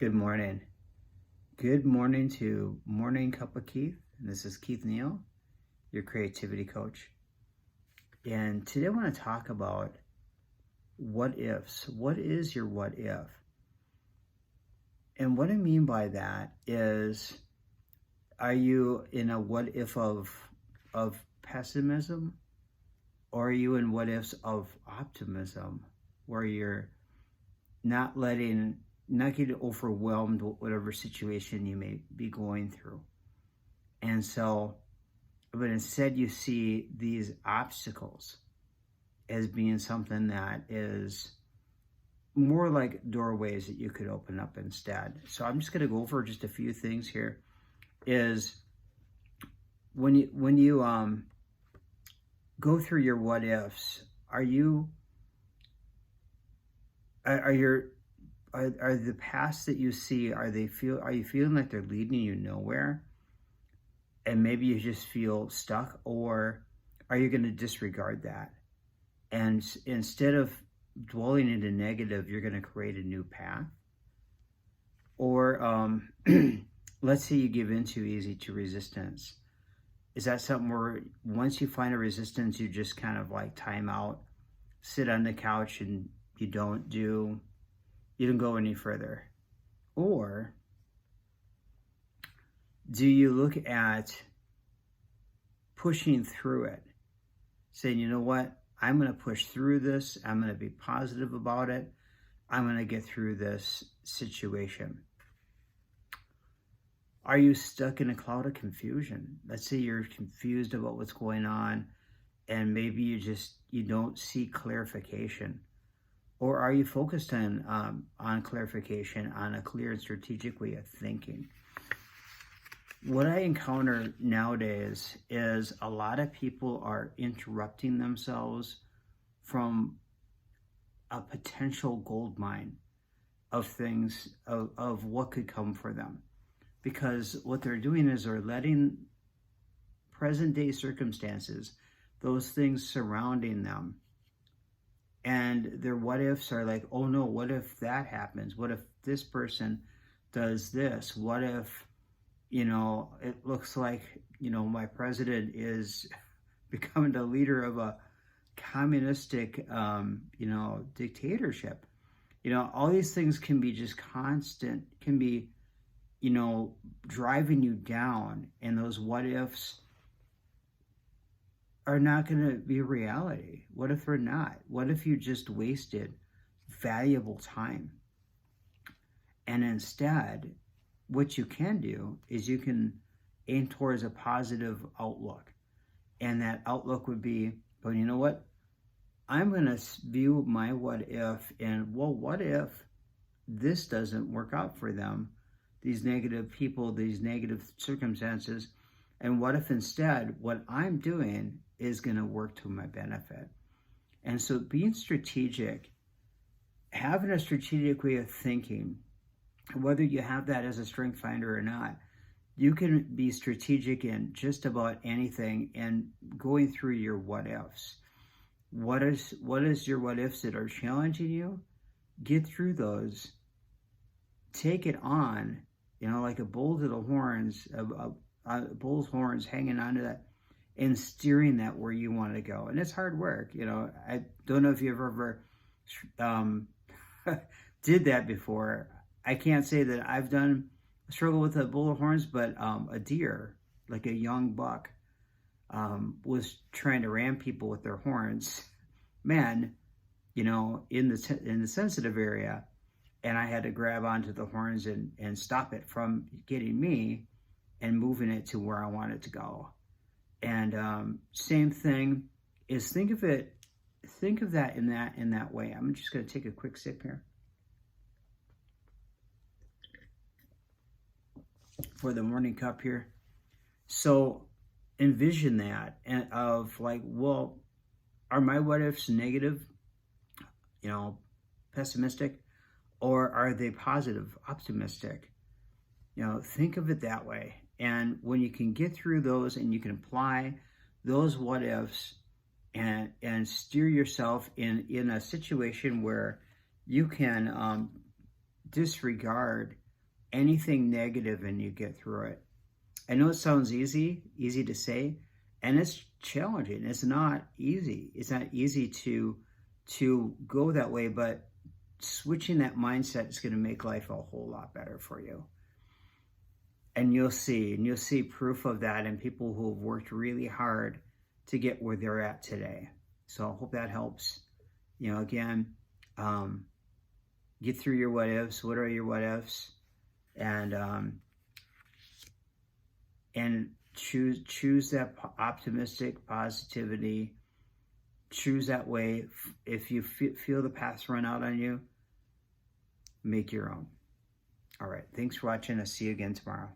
Good morning. Good morning to Morning Cup of Keith. This is Keith Neal, your creativity coach. And today I want to talk about what ifs. What is your what if? And what I mean by that is, are you in a what if of pessimism, or are you in what ifs of optimism, where you're not getting overwhelmed with whatever situation you may be going through? And so, but instead you see these obstacles as being something that is more like doorways that you could open up instead. So I'm just going to go over just a few things here. Is when you go through your what ifs, are the paths that you see, are you feeling like they're leading you nowhere, and maybe you just feel stuck? Or are you going to disregard that, and instead of dwelling into negative, you're going to create a new path? Or let's say you give in too easy to resistance. Is that something where once you find a resistance, you just kind of like time out, sit on the couch, and you don't go any further? Or do you look at pushing through it, saying, you know what, I'm going to push through this, I'm going to be positive about it, I'm going to get through this situation? Are you stuck in a cloud of confusion? Let's say you're confused about what's going on, and maybe you don't see clarification. Or are you focused on clarification, on a clear and strategic way of thinking? What I encounter nowadays is a lot of people are interrupting themselves from a potential gold mine of things, of what could come for them. Because what they're doing is they're letting present day circumstances, those things surrounding them, and their what ifs are like, oh no, what if that happens? What if this person does this? What if, it looks like, my president is becoming the leader of a communistic, dictatorship? All these things can be just constant, can be, driving you down. And those what ifs are not going to be a reality. What if they're not? What if you just wasted valuable time? And instead, what you can do is you can aim towards a positive outlook. And that outlook would be, well, you know what? I'm going to view my what if, and well, what if this doesn't work out for them? These negative people, these negative circumstances. And what if instead what I'm doing is going to work to my benefit? And so being strategic, having a strategic way of thinking, whether you have that as a strength finder or not, you can be strategic in just about anything and going through your what ifs. What is your what ifs that are challenging you? Get through those. Take it on, like a bull's horns, a bull's horns, hanging onto that and steering that where you want to go. And it's hard work. I don't know if you've ever did that before. I can't say that I've struggle with a bull of horns, but a deer, like a young buck, was trying to ram people with their horns, in the sensitive area. And I had to grab onto the horns and stop it from getting me and moving it to where I want it to go. And same thing is, think of that in that way. I'm just going to take a quick sip here for the morning cup here. So envision that, and of like, well, are my what ifs negative, pessimistic, or are they positive, optimistic? Think of it that way. And when you can get through those and you can apply those what ifs and steer yourself in a situation where you can disregard anything negative and you get through it. I know it sounds easy to say, and it's challenging. It's not easy. It's not easy to go that way, but switching that mindset is going to make life a whole lot better for you. And you'll see proof of that in people who have worked really hard to get where they're at today. So I hope that helps. You know, again, get through your what ifs. What are your what ifs? And choose that optimistic positivity. Choose that way. If you feel the paths run out on you, make your own. All right. Thanks for watching. I'll see you again tomorrow.